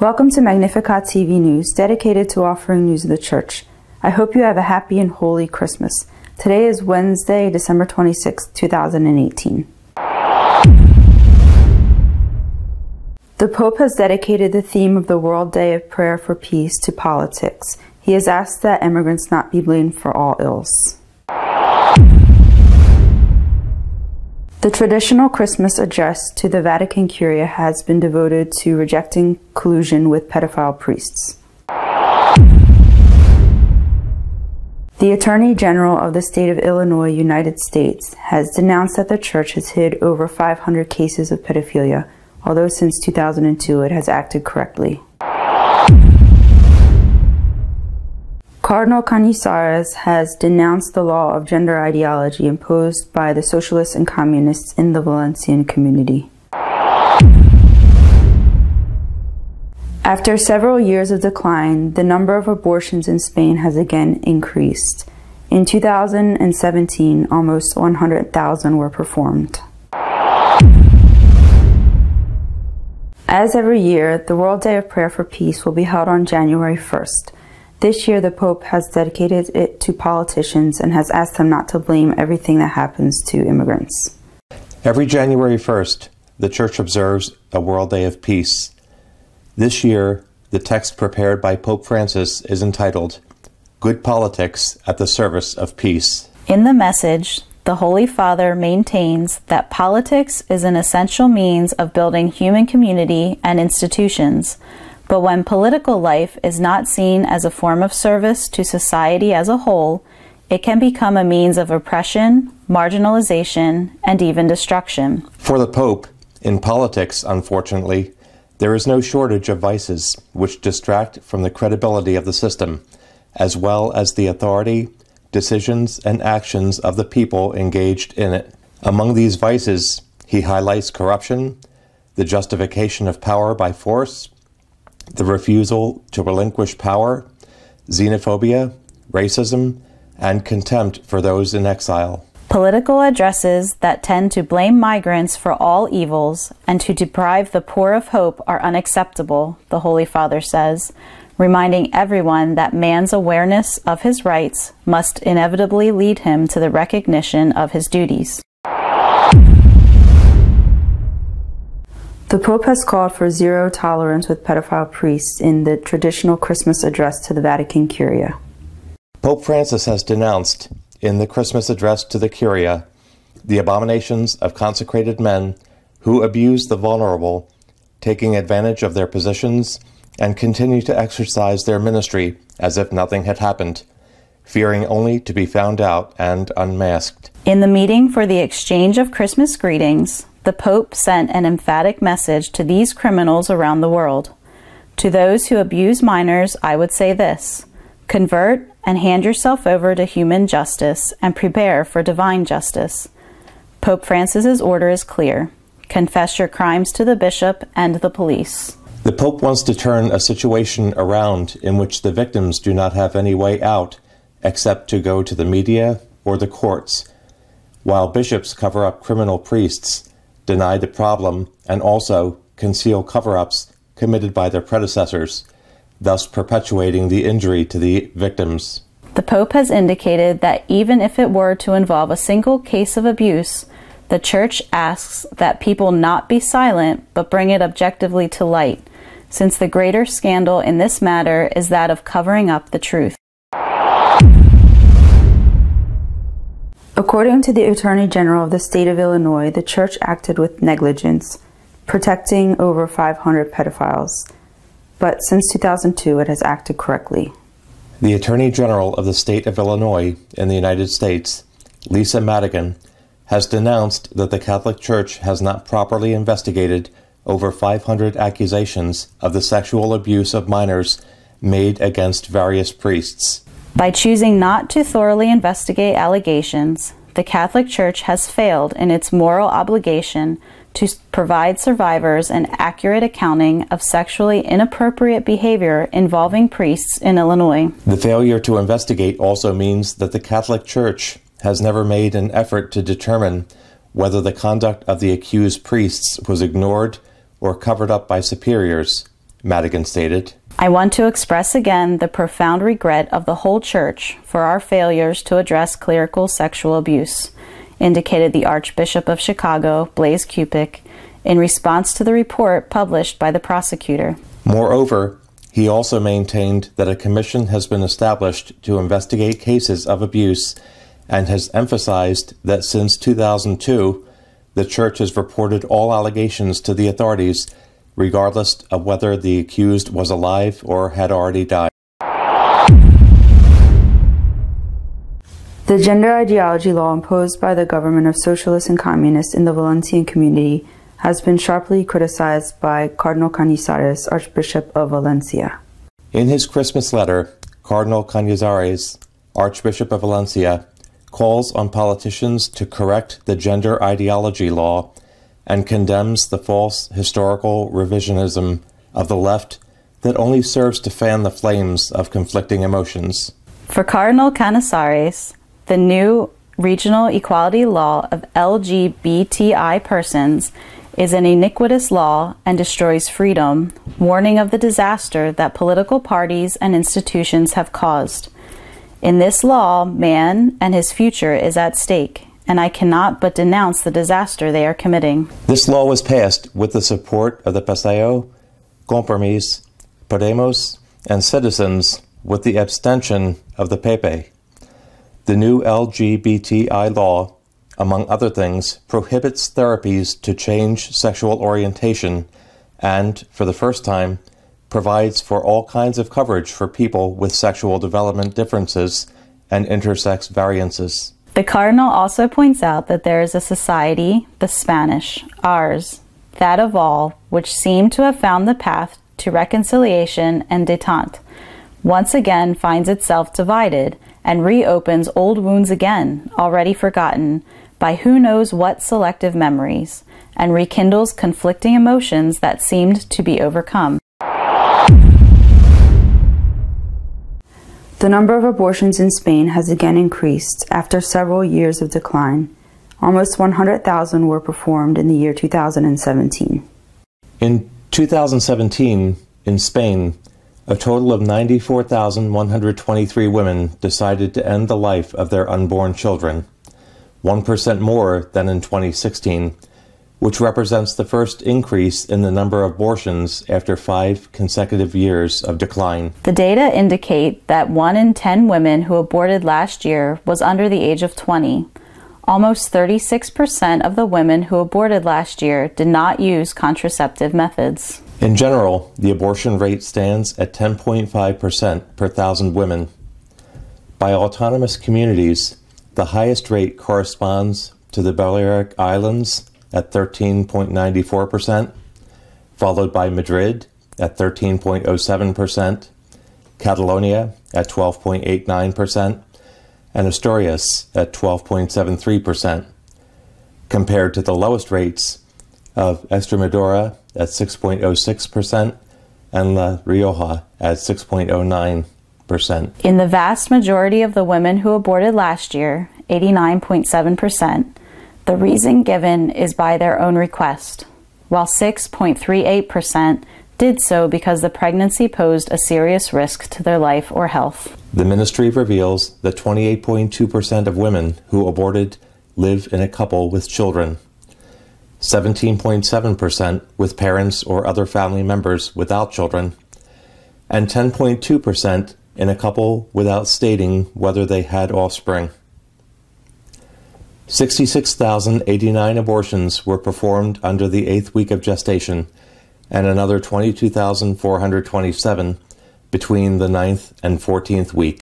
Welcome to Magnificat TV News, dedicated to offering news of the Church. I hope you have a happy and holy Christmas. Today is Wednesday, December 26, 2018. The Pope has dedicated the theme of the World Day of Prayer for Peace to politics. He has asked that immigrants not be blamed for all ills. The traditional Christmas address to the Vatican Curia has been devoted to rejecting collusion with pedophile priests. The Attorney General of the State of Illinois, United States, has denounced that the Church has hid over 500 cases of pedophilia, although since 2002 it has acted correctly. Cardinal Canizares has denounced the law of gender ideology imposed by the socialists and communists in the Valencian community. After several years of decline, the number of abortions in Spain has again increased. In 2017, almost 100,000 were performed. As every year, the World Day of Prayer for Peace will be held on January 1st. This year, the Pope has dedicated it to politicians and has asked them not to blame everything that happens to immigrants. Every January 1st, the Church observes a World Day of Peace. This year, the text prepared by Pope Francis is entitled, Good Politics at the Service of Peace. In the message, the Holy Father maintains that politics is an essential means of building human community and institutions. But when political life is not seen as a form of service to society as a whole, it can become a means of oppression, marginalization, and even destruction. For the Pope, in politics, unfortunately, there is no shortage of vices which distract from the credibility of the system, as well as the authority, decisions, and actions of the people engaged in it. Among these vices, he highlights corruption, the justification of power by force, the refusal to relinquish power, xenophobia, racism, and contempt for those in exile. Political addresses that tend to blame migrants for all evils and to deprive the poor of hope are unacceptable, the Holy Father says, reminding everyone that man's awareness of his rights must inevitably lead him to the recognition of his duties. The Pope has called for zero tolerance with pedophile priests in the traditional Christmas address to the Vatican Curia. Pope Francis has denounced, in the Christmas address to the Curia, the abominations of consecrated men who abuse the vulnerable, taking advantage of their positions, and continue to exercise their ministry as if nothing had happened, fearing only to be found out and unmasked. In the meeting for the exchange of Christmas greetings, the Pope sent an emphatic message to these criminals around the world. To those who abuse minors, I would say this: convert and hand yourself over to human justice and prepare for divine justice. Pope Francis's order is clear: confess your crimes to the bishop and the police. The Pope wants to turn a situation around in which the victims do not have any way out except to go to the media or the courts, while bishops cover up criminal priests, deny the problem, and also conceal cover-ups committed by their predecessors, thus perpetuating the injury to the victims. The Pope has indicated that even if it were to involve a single case of abuse, the Church asks that people not be silent but bring it objectively to light, since the greater scandal in this matter is that of covering up the truth. According to the Attorney General of the State of Illinois, the Church acted with negligence, protecting over 500 pedophiles. But since 2002, it has acted correctly. The Attorney General of the State of Illinois in the United States, Lisa Madigan, has denounced that the Catholic Church has not properly investigated over 500 accusations of the sexual abuse of minors made against various priests. By choosing not to thoroughly investigate allegations, the Catholic Church has failed in its moral obligation to provide survivors an accurate accounting of sexually inappropriate behavior involving priests in Illinois. The failure to investigate also means that the Catholic Church has never made an effort to determine whether the conduct of the accused priests was ignored or covered up by superiors, Madigan stated. I want to express again the profound regret of the whole Church for our failures to address clerical sexual abuse, indicated the Archbishop of Chicago, Blaise Cupich, in response to the report published by the prosecutor. Moreover, he also maintained that a commission has been established to investigate cases of abuse and has emphasized that since 2002, the Church has reported all allegations to the authorities, regardless of whether the accused was alive or had already died. The gender ideology law imposed by the government of socialists and communists in the Valencian community has been sharply criticized by Cardinal Cañizares, Archbishop of Valencia. In his Christmas letter, Cardinal Cañizares, Archbishop of Valencia, calls on politicians to correct the gender ideology law and condemns the false historical revisionism of the left that only serves to fan the flames of conflicting emotions. For Cardinal Cañizares, the new regional equality law of LGBTI persons is an iniquitous law and destroys freedom, warning of the disaster that political parties and institutions have caused. In this law, man and his future is at stake, and I cannot but denounce the disaster they are committing. This law was passed with the support of the PSOE, Compromís, Podemos, and citizens, with the abstention of the PP. The new LGBTI law, among other things, prohibits therapies to change sexual orientation and, for the first time, provides for all kinds of coverage for people with sexual development differences and intersex variances. The Cardinal also points out that there is a society, the Spanish, ours, that of all, which seem to have found the path to reconciliation and détente, once again finds itself divided and reopens old wounds again, already forgotten, by who knows what selective memories, and rekindles conflicting emotions that seemed to be overcome. The number of abortions in Spain has again increased after several years of decline. Almost 100,000 were performed in the year 2017. In 2017, in Spain, a total of 94,123 women decided to end the life of their unborn children, 1% more than in 2016, which represents the first increase in the number of abortions after 5 consecutive years of decline. The data indicate that 1 in 10 women who aborted last year was under the age of 20. Almost 36% of the women who aborted last year did not use contraceptive methods. In general, the abortion rate stands at 10.5% per 1,000 women. By autonomous communities, the highest rate corresponds to the Balearic Islands at 13.94%, followed by Madrid at 13.07%, Catalonia at 12.89%, and Asturias at 12.73%, compared to the lowest rates of Extremadura at 6.06% and La Rioja at 6.09%. In the vast majority of the women who aborted last year, 89.7%, the reason given is by their own request, while 6.38% did so because the pregnancy posed a serious risk to their life or health. The ministry reveals that 28.2% of women who aborted live in a couple with children, 17.7% with parents or other family members without children, and 10.2% in a couple without stating whether they had offspring. 66,089 abortions were performed under the 8th week of gestation, and another 22,427 between the 9th and 14th week.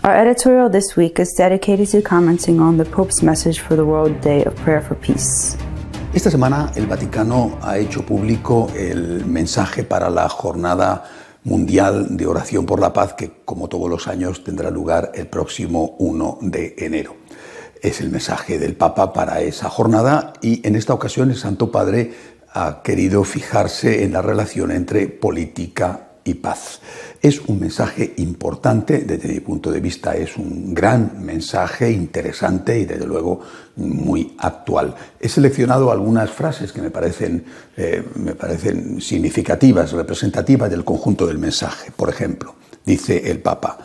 Our editorial this week is dedicated to commenting on the Pope's message for the World Day of Prayer for Peace. Esta semana el Vaticano ha hecho público el mensaje para la Jornada Mundial de Oración por la Paz, que como todos los años tendrá lugar el próximo 1 de enero. Es el mensaje del Papa para esa jornada y en esta ocasión el Santo Padre ha querido fijarse en la relación entre política y paz. Es un mensaje importante, desde mi punto de vista es un gran mensaje, interesante y desde luego muy actual. He seleccionado algunas frases que me parecen significativas, representativas del conjunto del mensaje. Por ejemplo, dice el Papa: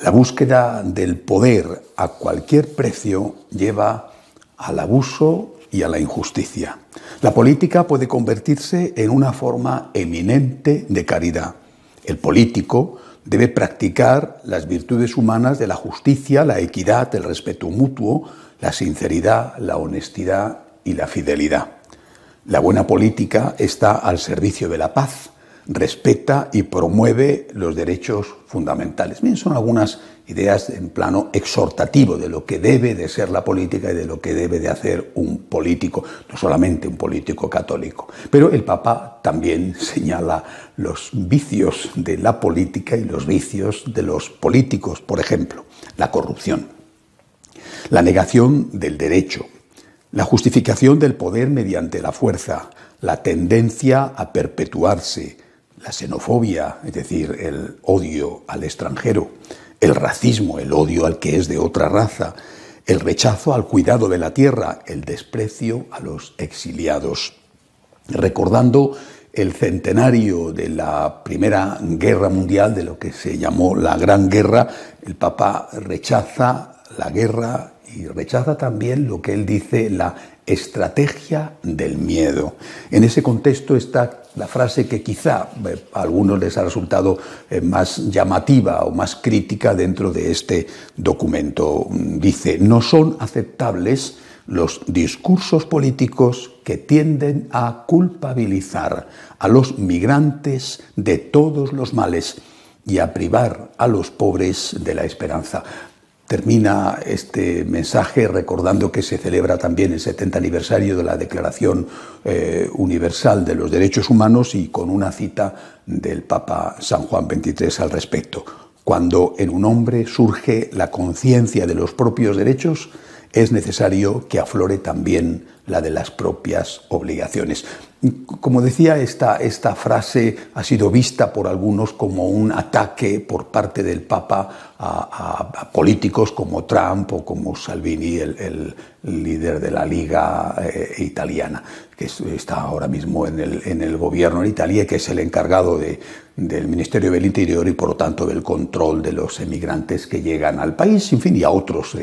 la búsqueda del poder a cualquier precio lleva al abuso y a la injusticia. La política puede convertirse en una forma eminente de caridad. El político debe practicar las virtudes humanas de la justicia, la equidad, el respeto mutuo, la sinceridad, la honestidad y la fidelidad. La buena política está al servicio de la paz, respeta y promueve los derechos fundamentales. Bien, son algunas ideas en plano exhortativo de lo que debe de ser la política y de lo que debe de hacer un político, no solamente un político católico. Pero el Papa también señala los vicios de la política y los vicios de los políticos, por ejemplo, la corrupción, la negación del derecho, la justificación del poder mediante la fuerza, la tendencia a perpetuarse, la xenofobia, es decir, el odio al extranjero, el racismo, el odio al que es de otra raza, el rechazo al cuidado de la tierra, el desprecio a los exiliados. Recordando el centenario de la Primera Guerra Mundial, de lo que se llamó la Gran Guerra, el Papa rechaza la guerra y rechaza también lo que él dice, la estrategia del miedo. En ese contexto está la frase que quizá a algunos les ha resultado más llamativa o más crítica dentro de este documento. Dice: no son aceptables los discursos políticos que tienden a culpabilizar a los migrantes de todos los males y a privar a los pobres de la esperanza. Termina este mensaje recordando que se celebra también el 70 aniversario de la Declaración Universal de los Derechos Humanos y con una cita del Papa San Juan XXIII al respecto. Cuando en un hombre surge la conciencia de los propios derechos, es necesario que aflore también la de las propias obligaciones. Como decía, esta frase ha sido vista por algunos como un ataque por parte del Papa a políticos como Trump o como Salvini, el líder de la Liga italiana, que está ahora mismo en el gobierno en Italia, que es el encargado del Ministerio del Interior y por lo tanto del control de los emigrantes que llegan al país, en fin, y a otros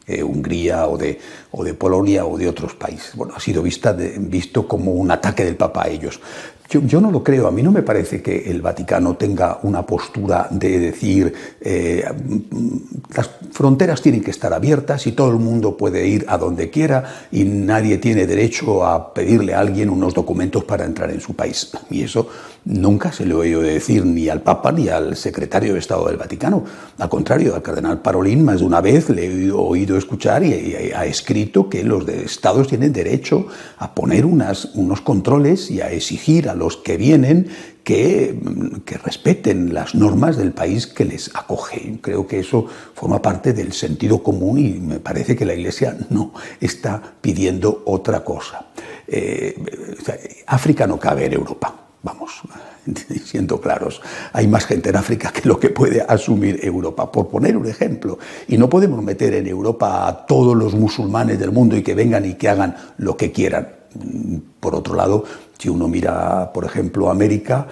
Hungría o de Polonia o de otros países. Bueno, ha sido visto como un ataque del Papa a ellos. Yo no lo creo. A mí no me parece que el Vaticano tenga una postura de decir las fronteras tienen que estar abiertas y todo el mundo puede ir a donde quiera y nadie tiene derecho a pedirle a alguien unos documentos para entrar en su país. Y eso nunca se lo he oído decir ni al Papa ni al secretario de Estado del Vaticano. Al contrario, al cardenal Parolin más de una vez le he oído escuchar y ha escrito que los estados tienen derecho a poner unos controles y a exigir a los que vienen que respeten las normas del país que les acoge. Creo que eso forma parte del sentido común y me parece que la Iglesia no está pidiendo otra cosa. África no cabe en Europa. Vamos, siendo claros, hay más gente en África que lo que puede asumir Europa, por poner un ejemplo. Y no podemos meter en Europa a todos los musulmanes del mundo y que vengan y que hagan lo que quieran. Por otro lado, si uno mira, por ejemplo, América,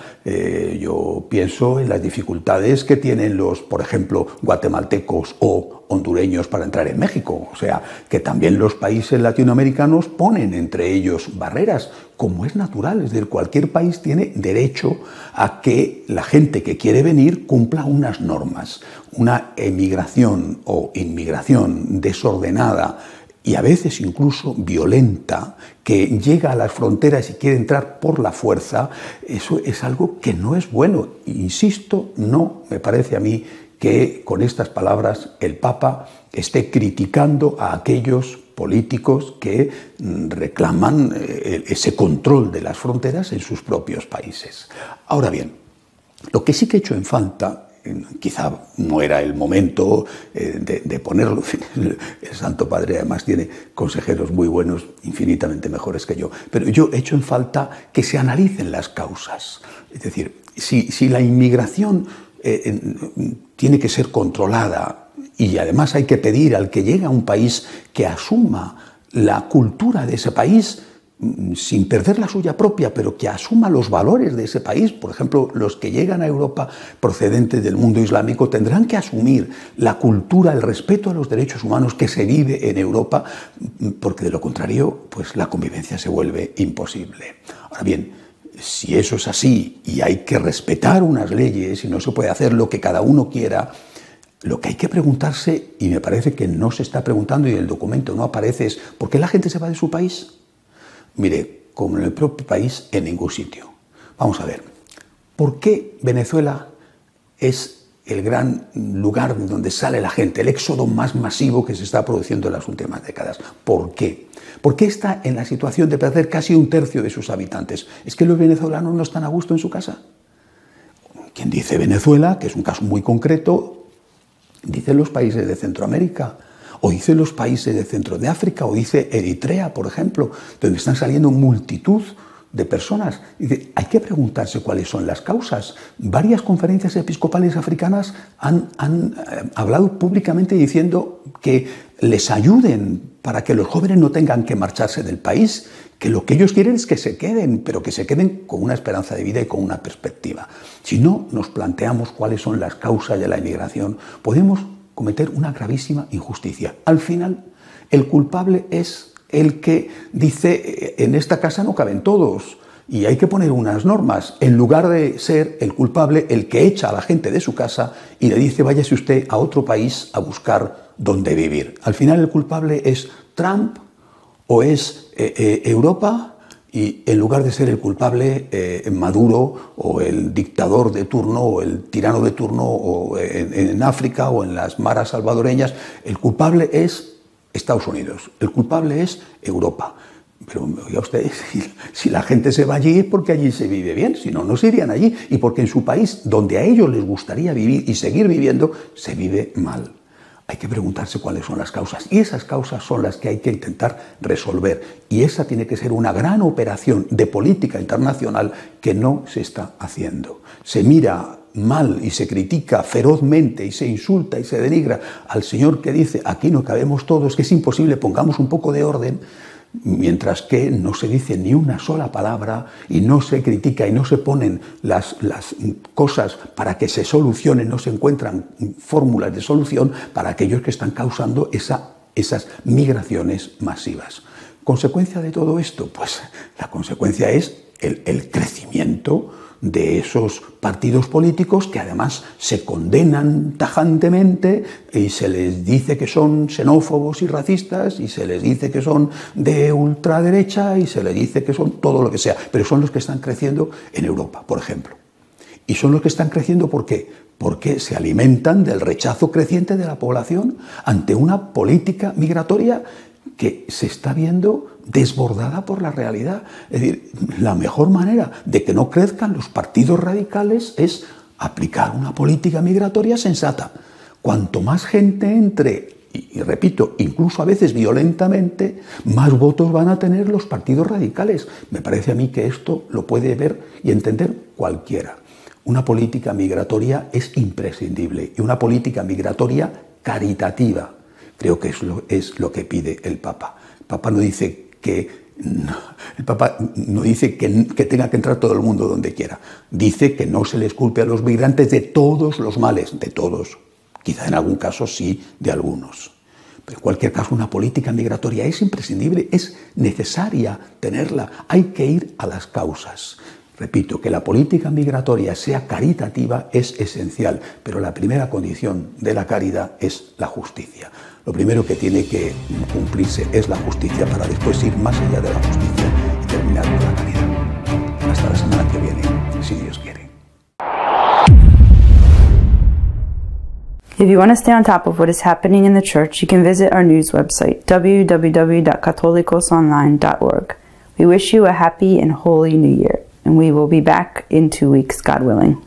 yo pienso en las dificultades que tienen los, por ejemplo, guatemaltecos o hondureños para entrar en México. O sea, que también los países latinoamericanos ponen entre ellos barreras, como es natural. Es decir, cualquier país tiene derecho a que la gente que quiere venir cumpla unas normas. Una emigración o inmigración desordenada y a veces incluso violenta, que llega a las fronteras y quiere entrar por la fuerza, eso es algo que no es bueno. Insisto, no me parece a mí que con estas palabras el Papa esté criticando a aquellos políticos que reclaman ese control de las fronteras en sus propios países. Ahora bien, lo que sí que he hecho en falta quizá no era el momento de ponerlo. El Santo Padre además tiene consejeros muy buenos, infinitamente mejores que yo. Pero yo echo en falta que se analicen las causas. Es decir, si la inmigración tiene que ser controlada y además hay que pedir al que llega a un país que asuma la cultura de ese país, sin perder la suya propia, pero que asuma los valores de ese país. Por ejemplo, los que llegan a Europa procedentes del mundo islámico tendrán que asumir la cultura, el respeto a los derechos humanos que se vive en Europa, porque de lo contrario, pues la convivencia se vuelve imposible. Ahora bien, si eso es así y hay que respetar unas leyes y no se puede hacer lo que cada uno quiera, lo que hay que preguntarse, y me parece que no se está preguntando y en el documento no aparece, es ¿por qué la gente se va de su país? Mire, como en el propio país, en ningún sitio. Vamos a ver, ¿por qué Venezuela es el gran lugar de donde sale la gente, el éxodo más masivo que se está produciendo en las últimas décadas? ¿Por qué? ¿Por qué está en la situación de perder casi 1/3 de sus habitantes? ¿Es que los venezolanos no están a gusto en su casa? Quien dice Venezuela, que es un caso muy concreto, dice los países de Centroamérica, o dice los países del centro de África, o dice Eritrea, por ejemplo, donde están saliendo multitud de personas. Dice, hay que preguntarse cuáles son las causas. Varias conferencias episcopales africanas han hablado públicamente diciendo que les ayuden para que los jóvenes no tengan que marcharse del país, que lo que ellos quieren es que se queden, pero que se queden con una esperanza de vida y con una perspectiva. Si no nos planteamos cuáles son las causas de la inmigración, podemos cometer una gravísima injusticia. Al final, el culpable es el que dice en esta casa no caben todos y hay que poner unas normas, en lugar de ser el culpable el que echa a la gente de su casa y le dice váyase usted a otro país a buscar dónde vivir. Al final el culpable es Trump o es Europa, y en lugar de ser el culpable Maduro o el dictador de turno o el tirano de turno o en África o en las maras salvadoreñas, el culpable es Estados Unidos, el culpable es Europa. Pero oiga usted, si la gente se va allí es porque allí se vive bien, si no, no se irían allí, y porque en su país, donde a ellos les gustaría vivir y seguir viviendo, se vive mal. Hay que preguntarse cuáles son las causas, y esas causas son las que hay que intentar resolver, y esa tiene que ser una gran operación de política internacional que no se está haciendo. Se mira mal y se critica ferozmente y se insulta y se denigra al señor que dice aquí no cabemos todos, que es imposible, pongamos un poco de orden, mientras que no se dice ni una sola palabra y no se critica y no se ponen las cosas para que se solucionen, no se encuentran fórmulas de solución para aquellos que están causando esas migraciones masivas. ¿Consecuencia de todo esto? Pues la consecuencia es el crecimiento de esos partidos políticos que además se condenan tajantemente y se les dice que son xenófobos y racistas y se les dice que son de ultraderecha y se les dice que son todo lo que sea, pero son los que están creciendo en Europa, por ejemplo. Y son los que están creciendo ¿por qué? Porque se alimentan del rechazo creciente de la población ante una política migratoria que se está viendo desbordada por la realidad. Es decir, la mejor manera de que no crezcan los partidos radicales es aplicar una política migratoria sensata. Cuanto más gente entre, y repito, incluso a veces violentamente, más votos van a tener los partidos radicales. Me parece a mí que esto lo puede ver y entender cualquiera. Una política migratoria es imprescindible y una política migratoria caritativa. Creo que es lo que pide el Papa. El Papa no dice que tenga que entrar todo el mundo donde quiera. Dice que no se les culpe a los migrantes de todos los males, de todos. Quizá en algún caso sí, de algunos. Pero en cualquier caso, una política migratoria es imprescindible, es necesaria tenerla. Hay que ir a las causas. Repito, que la política migratoria sea caritativa es esencial, pero la primera condición de la caridad es la justicia. Lo primero que tiene que cumplirse es la justicia para después ir más allá de la justicia y terminar con la caridad. Hasta la semana que viene, si Dios quiere. If you want to stay on top of what is happening in the church, you can visit our news website, www.catolicosonline.org. We wish you a happy and holy new year, and we will be back in 2 weeks, God willing.